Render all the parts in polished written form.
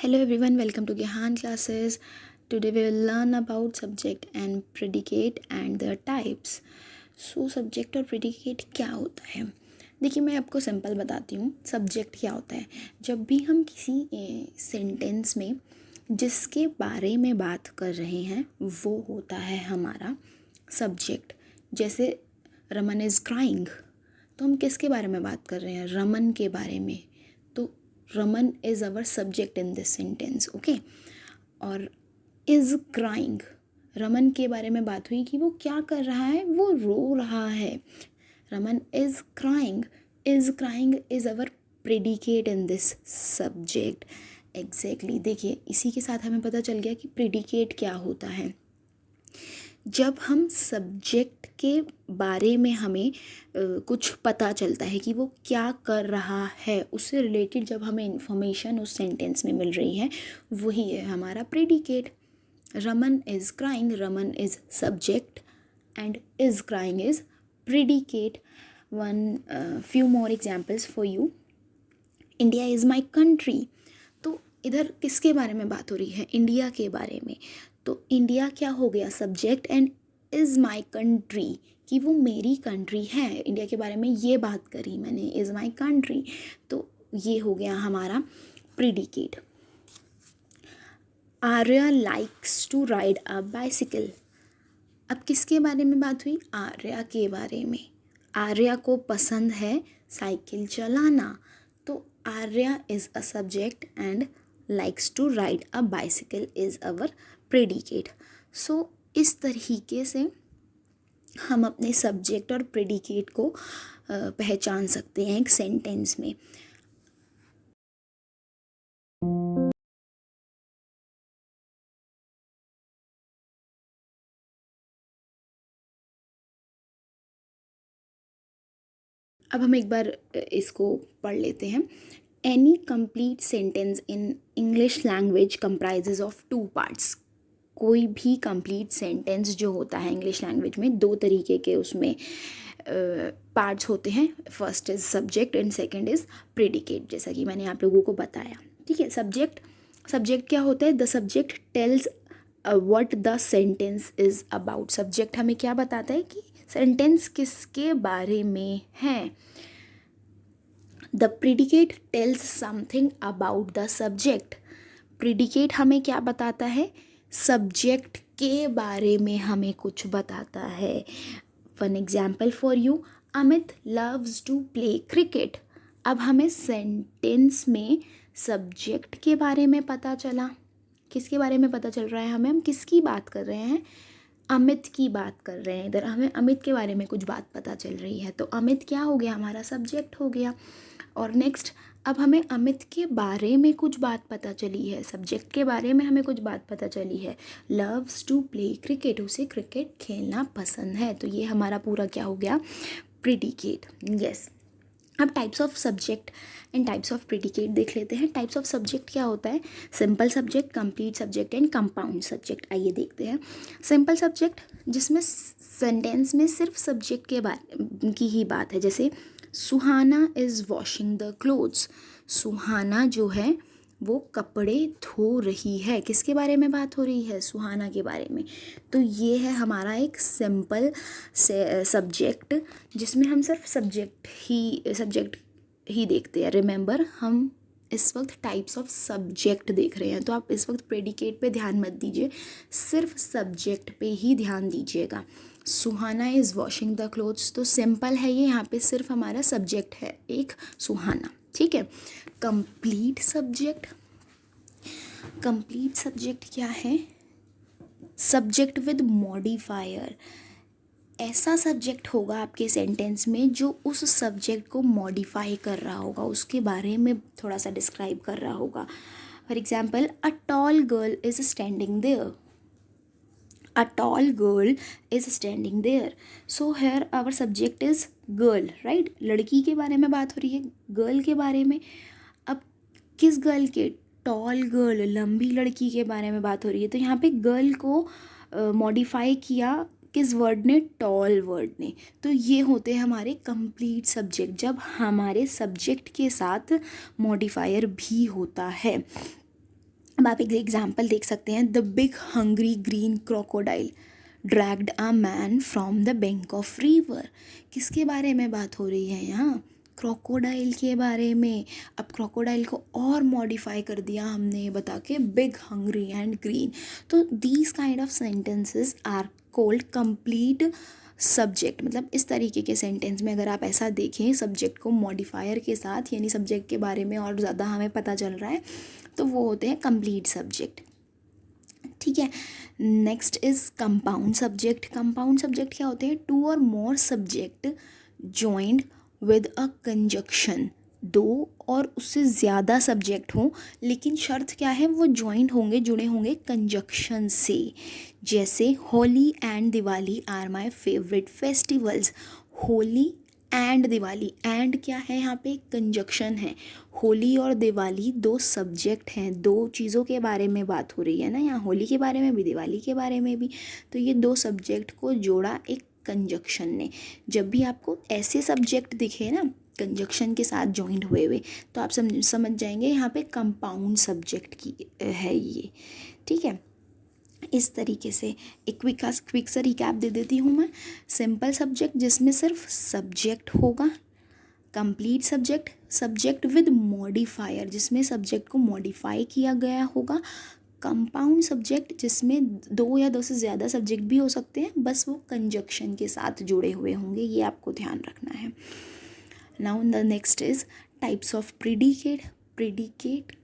Hello everyone, welcome to Gehan classes. Today we will learn about subject and predicate and their types. So subject और predicate क्या होता है? देखिए मैं आपको सिंपल बताती हूँ. सब्जेक्ट क्या होता है? जब भी हम किसी सेंटेंस में जिसके बारे में बात कर रहे हैं वो होता है हमारा सब्जेक्ट. जैसे रमन इज़ क्राइंग, तो हम किसके बारे में बात कर रहे हैं? रमन के बारे में. तो Raman is our subject in this sentence. Okay. और इज़ क्राइंग, रमन के बारे में बात हुई कि वो क्या कर रहा है, वो रो रहा है. Raman is crying is our predicate in this subject. Exactly. देखिए इसी के साथ हमें पता चल गया कि प्रेडिकेट क्या होता है. जब हम सब्जेक्ट के बारे में हमें कुछ पता चलता है कि वो क्या कर रहा है, उससे रिलेटेड जब हमें इंफॉर्मेशन उस सेंटेंस में मिल रही है, वही है हमारा predicate. Raman is crying, Raman is subject and is crying is predicate. few more examples for you. India is my country. तो इधर किसके बारे में बात हो रही है? इंडिया के बारे में. तो इंडिया क्या हो गया? Subject. And is my country, कि वो मेरी कंट्री है. इंडिया के बारे में ये बात करी मैंने, इज़ माई कंट्री. तो ये हो गया हमारा predicate. Arya likes to ride a bicycle. अब किसके बारे में बात हुई? आर्या के बारे में. आर्या को पसंद है साइकिल चलाना. तो Arya is a subject and likes to ride a bicycle is our predicate. So इस तरीके से हम अपने सब्जेक्ट और प्रेडिकेट को पहचान सकते हैं एक सेंटेंस में. अब हम एक बार इसको पढ़ लेते हैं. Any complete sentence in English language comprises of two parts. कोई भी कंप्लीट सेंटेंस जो होता है इंग्लिश लैंग्वेज में, दो तरीके के उसमें पार्ट्स होते हैं. First is subject and second is predicate, जैसा कि मैंने आप लोगों को बताया. ठीक है. सब्जेक्ट क्या होता है? The subject tells what the sentence is about. Subject हमें क्या बताता है कि सेंटेंस किसके बारे में है. The predicate tells something about the subject. Predicate हमें क्या बताता है? सब्जेक्ट के बारे में हमें कुछ बताता है. One example for you. Amit loves to play cricket. अब हमें सेंटेंस में सब्जेक्ट के बारे में पता चला. किसके बारे में पता चल रहा है हमें? हम किसकी बात कर रहे हैं? अमित की बात कर रहे हैं. इधर हमें अमित के बारे में कुछ बात पता चल रही है. तो अमित क्या हो गया? हमारा सब्जेक्ट हो गया. और नेक्स्ट, अब हमें अमित के बारे में कुछ बात पता चली है. सब्जेक्ट के बारे में हमें कुछ बात पता चली है. लव्स टू प्ले क्रिकेट, उसे क्रिकेट खेलना पसंद है. तो ये हमारा पूरा क्या हो गया? प्रेडिकेट. यस. अब types of subject and types of predicate देख लेते हैं. टाइप्स ऑफ सब्जेक्ट क्या होता है? Simple subject, complete subject and compound subject. आइए देखते हैं. सिंपल सब्जेक्ट जिसमें सेंटेंस में सिर्फ सब्जेक्ट के बारे की ही बात है. जैसे सुहाना इज़ वॉशिंग द क्लोथ्स. सुहाना जो है वो कपड़े धो रही है. किसके बारे में बात हो रही है? सुहाना के बारे में. तो ये है हमारा एक सिंपल सब्जेक्ट जिसमें हम सिर्फ सब्जेक्ट ही देखते हैं. रिमेंबर, हम इस वक्त टाइप्स ऑफ सब्जेक्ट देख रहे हैं. तो आप इस वक्त प्रेडिकेट पे ध्यान मत दीजिए, सिर्फ सब्जेक्ट पे ही ध्यान दीजिएगा. सुहाना इज़ वॉशिंग द क्लोथ्स, तो सिंपल है ये. यहाँ पे सिर्फ हमारा सब्जेक्ट है एक, सुहाना. ठीक है. Complete subject. कंप्लीट सब्जेक्ट क्या है? Subject with modifier. ऐसा सब्जेक्ट होगा आपके सेंटेंस में जो उस सब्जेक्ट को मॉडिफाई कर रहा होगा, उसके बारे में थोड़ा सा डिस्क्राइब कर रहा होगा. For example, a tall girl is standing there. A tall girl is standing there. So here our subject is girl, right? लड़की के बारे में बात हो रही है, गर्ल के बारे में. अब किस गर्ल के? टॉल गर्ल, लंबी लड़की के बारे में बात हो रही है. तो यहाँ पे गर्ल को मॉडिफाई किया किस वर्ड ने? टॉल वर्ड ने. तो ये होते हैं हमारे कंप्लीट सब्जेक्ट, जब हमारे सब्जेक्ट के साथ मॉडिफायर भी होता है. अब आप एक एग्जाम्पल देख सकते हैं, the big hungry green crocodile dragged a man from the bank of river. किसके बारे में बात हो रही है यहाँ? क्रोकोडाइल के बारे में। अब क्रोकोडाइल को और मॉडिफाई कर दिया हमने बता के बिग हंग्री एंड ग्रीन। तो these kind of sentences are called complete subject. मतलब इस तरीके के सेंटेंस में अगर आप ऐसा देखें सब्जेक्ट को मॉडिफायर के साथ, यानी सब्जेक्ट के बारे में और ज़्यादा हमें पता चल रहा है, तो वो होते हैं कंप्लीट सब्जेक्ट। ठीक है। Next is compound subject. Compound subject क्या होते हैं? टू और more subject joined with a conjunction. दो और उससे ज़्यादा सब्जेक्ट हों, लेकिन शर्त क्या है? वो जॉइंट होंगे, जुड़े होंगे कंजक्शन से। जैसे Holi and Diwali are my favourite festivals. Holi and Diwali, and क्या है यहाँ पे? कंजक्शन है। होली और दिवाली दो सब्जेक्ट हैं, दो चीज़ों के बारे में बात हो रही है ना यहाँ, होली के बारे में भी दिवाली के बारे में भी। तो ये दो सब्जेक्ट को जोड़ा एक कंजक्शन ने। जब भी आपको ऐसे सब्जेक्ट दिखे ना कंजक्शन के साथ जॉइंट हुए हुए, तो आप समझ जाएंगे यहाँ पे कंपाउंड सब्जेक्ट की है ये। ठीक है। इस तरीके से एक क्विक सा रिकैप दे देती हूँ मैं। सिंपल सब्जेक्ट जिसमें सिर्फ सब्जेक्ट होगा। Complete subject, subject with modifier जिसमें सब्जेक्ट को मॉडिफाई किया गया होगा। कंपाउंड सब्जेक्ट जिसमें दो या दो से ज़्यादा सब्जेक्ट भी हो सकते हैं, बस वो कंजक्शन के साथ जुड़े हुए होंगे, ये आपको ध्यान रखना है। Now the next is types of predicate. Predicate,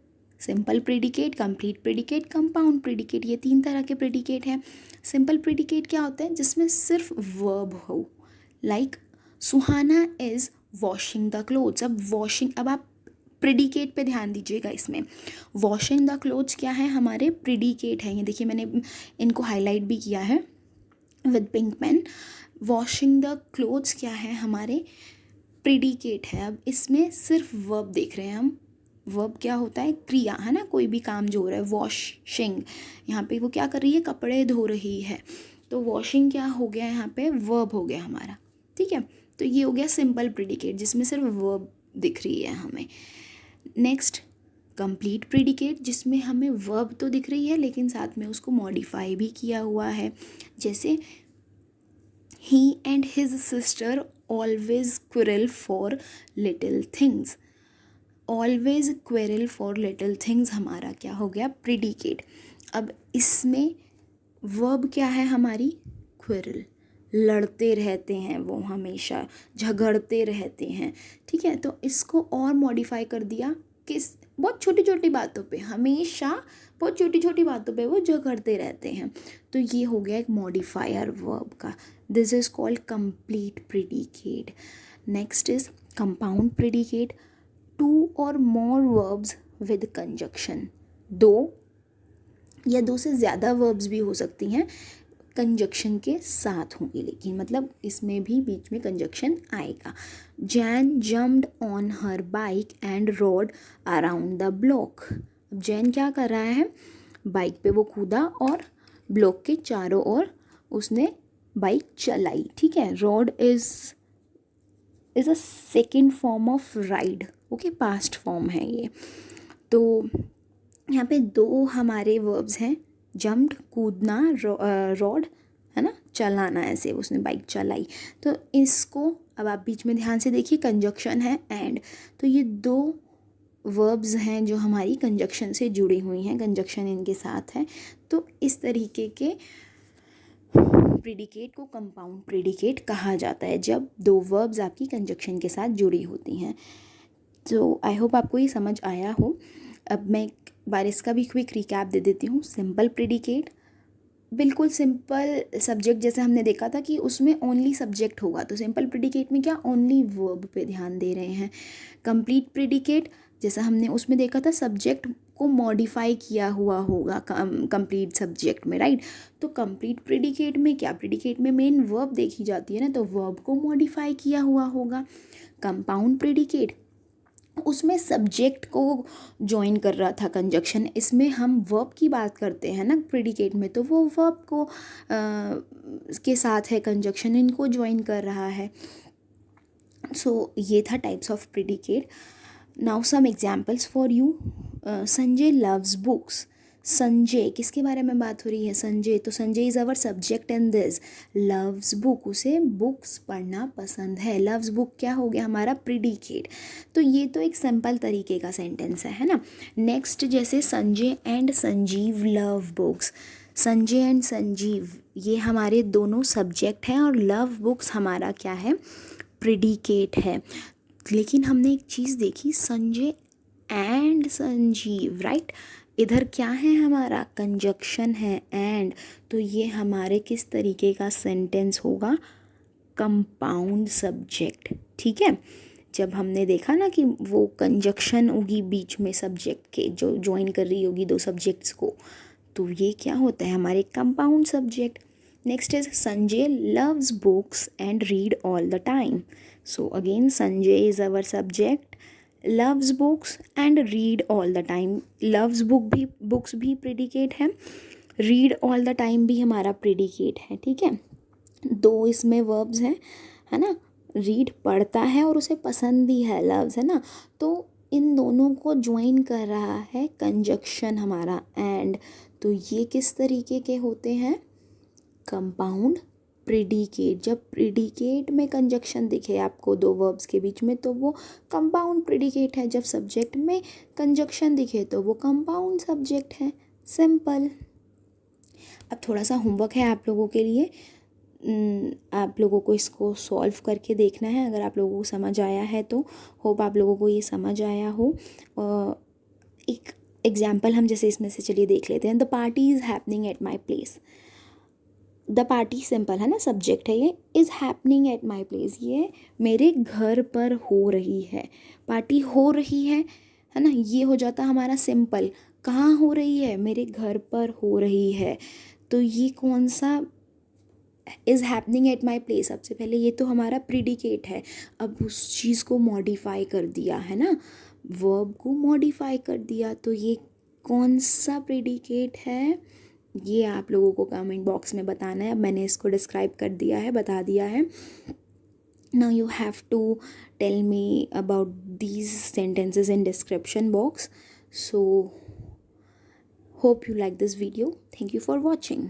simple predicate, complete predicate, compound predicate, ये तीन तरह के प्रीडिकेट हैं। सिंपल प्रीडिकेट क्या होता है? जिसमें सिर्फ वर्ब हो, like Suhana is washing the clothes. अब वॉशिंग, अब आप प्रीडिकेट पे ध्यान दीजिएगा। इसमें वॉशिंग द क्लोथ्स क्या है? हमारे प्रीडिकेट हैं। ये देखिए मैंने इनको हाईलाइट भी किया है with pink pen. Washing the clothes क्या है? हमारे प्रीडिकेट है। अब इसमें सिर्फ वर्ब देख रहे हैं हम। वर्ब क्या होता है? क्रिया, है ना, कोई भी काम जो हो रहा है। वॉशिंग, यहाँ पे वो क्या कर रही है? कपड़े धो रही है। तो वॉशिंग क्या हो गया यहाँ पे? वर्ब हो गया हमारा। ठीक है। तो ये हो गया सिंपल प्रीडिकेट जिसमें सिर्फ वर्ब दिख रही है हमें। नेक्स्ट कंप्लीट प्रीडिकेट जिसमें हमें वर्ब तो दिख रही है लेकिन साथ में उसको मॉडिफाई भी किया हुआ है। जैसे he and his sister always quarrel for little things। always quarrel for little things हमारा क्या हो गया? प्रीडिकेट। अब इसमें वर्ब क्या है हमारी? quarrel, लड़ते रहते हैं वो, हमेशा झगड़ते रहते हैं। ठीक है। तो इसको और मॉडिफाई कर दिया, किस? बहुत छोटी छोटी बातों पे, हमेशा बहुत छोटी छोटी बातों पे वो झगड़ते रहते हैं। तो ये हो गया एक मॉडिफायर वर्ब का। This is called complete predicate. Next is compound predicate. Two और मोर वर्ब्स विद कंजक्शन। दो या दो से ज़्यादा वर्ब्स भी हो सकती हैं, कंजक्शन के साथ होंगे, लेकिन मतलब इसमें भी बीच में कंजक्शन आएगा। Jain jumped on her bike and road around the block. अब जैन क्या कर रहा है? बाइक पे वो कूदा और ब्लॉक के चारों ओर उसने बाइक चलाई। ठीक है। Road is a second form of ride. Okay, past form है ये। तो यहाँ पे दो हमारे वर्ब्स हैं, जम्प्ड कूदना, रोड है ना, चलाना, ऐसे उसने बाइक चलाई। तो इसको अब आप बीच में ध्यान से देखिए, कंजक्शन है एंड। तो ये दो वर्ब्स हैं जो हमारी कंजक्शन से जुड़ी हुई हैं, कंजक्शन इनके साथ है। तो इस तरीके के प्रीडिकेट को कंपाउंड प्रीडिकेट कहा जाता है जब दो वर्ब्स आपकी कंजक्शन के साथ जुड़ी होती हैं। तो आई होप आपको ये समझ आया हो। अब मैं एक बार इसका भी क्विक रिकैप दे देती हूँ। सिंपल प्रीडिकेट, बिल्कुल सिंपल सब्जेक्ट जैसे हमने देखा था कि उसमें ओनली सब्जेक्ट होगा, तो सिंपल प्रीडिकेट में क्या? ओनली वर्ब पे ध्यान दे रहे हैं। कंप्लीट प्रीडिकेट जैसा हमने उसमें देखा था, सब्जेक्ट को मॉडिफाई किया हुआ होगा कंप्लीट सब्जेक्ट में, राइट। तो कंप्लीट प्रीडिकेट में क्या? प्रीडिकेट में मेन वर्ब देखी जाती है ना, तो वर्ब को मॉडिफाई किया हुआ होगा। कंपाउंड प्रीडिकेट, उसमें सब्जेक्ट को ज्वाइन कर रहा था कंजक्शन। इसमें हम वर्ब की बात करते हैं ना प्रीडिकेट में, तो वो वर्ब को के साथ है कंजक्शन, इनको ज्वाइन कर रहा है। सो ये था types of predicate. Now some examples for you. Sanjay loves books. Sanjay, किसके बारे में बात हो रही है? संजय, तो Sanjay is our subject in this. Loves book, उसे बुक्स पढ़ना पसंद है। लव्स बुक क्या हो गया हमारा? प्रिडिकेट। तो ये तो एक सिंपल तरीके का सेंटेंस है ना। नेक्स्ट, जैसे Sanjay and Sanjeev love books. Sanjay and Sanjeev ये हमारे दोनों सब्जेक्ट हैं और लव बुक्स हमारा क्या है? प्रिडिकेट है। लेकिन हमने एक चीज़ देखी, संजय एंड संजीव, राइट। इधर क्या है हमारा? कंजक्शन है एंड। तो ये हमारे किस तरीके का सेंटेंस होगा? कंपाउंड सब्जेक्ट, ठीक है। जब हमने देखा ना कि वो कंजक्शन होगी बीच में सब्जेक्ट के, जो ज्वाइन कर रही होगी दो सब्जेक्ट्स को, तो ये क्या होता है? हमारे compound subject. Next is Sanjay loves books and read all the time. So again Sanjay is our subject, loves books and read all the time. Loves books भी प्रेडिकेट है, रीड ऑल द टाइम भी हमारा प्रेडिकेट है, ठीक है। दो इसमें verbs हैं, है ना। रीड पढ़ता है और उसे पसंद भी है, लव्स है ना। तो इन दोनों को ज्वाइन कर रहा है कंजक्शन हमारा एंड। तो ये किस तरीके के होते हैं? Compound predicate. जब प्रिडिकेट में कंजक्शन दिखे आपको दो वर्ब्स के बीच में, तो वो कंपाउंड प्रिडिकेट है। जब सब्जेक्ट में कंजक्शन दिखे तो वो कंपाउंड सब्जेक्ट है। सिंपल। अब थोड़ा सा होमवर्क है आप लोगों के लिए। आप लोगों को इसको सॉल्व करके देखना है। अगर आप लोगों को समझ आया है तो होप आप लोगों को ये समझ आया हो। एक एग्जाम्पल हम जैसे इसमें से चलिए देख लेते हैं। The party is happening at my place. The party simple है ना, सब्जेक्ट है ये। Is happening at my place, ये मेरे घर पर हो रही है। पार्टी हो रही है ना। ये हो जाता हमारा सिंपल। कहाँ हो रही है? मेरे घर पर हो रही है। तो ये कौन सा? Is happening at my place. सबसे पहले ये तो हमारा प्रिडिकेट है। अब उस चीज़ को मॉडिफाई कर दिया है ना, वर्ब को मॉडिफाई कर दिया। तो ये कौन सा प्रिडिकेट है? ये आप लोगों को कमेंट बॉक्स में बताना है। अब मैंने इसको डिस्क्राइब कर दिया है, बता दिया है। Now you have to tell me about these sentences in description box. So hope you like this video. Thank you for watching.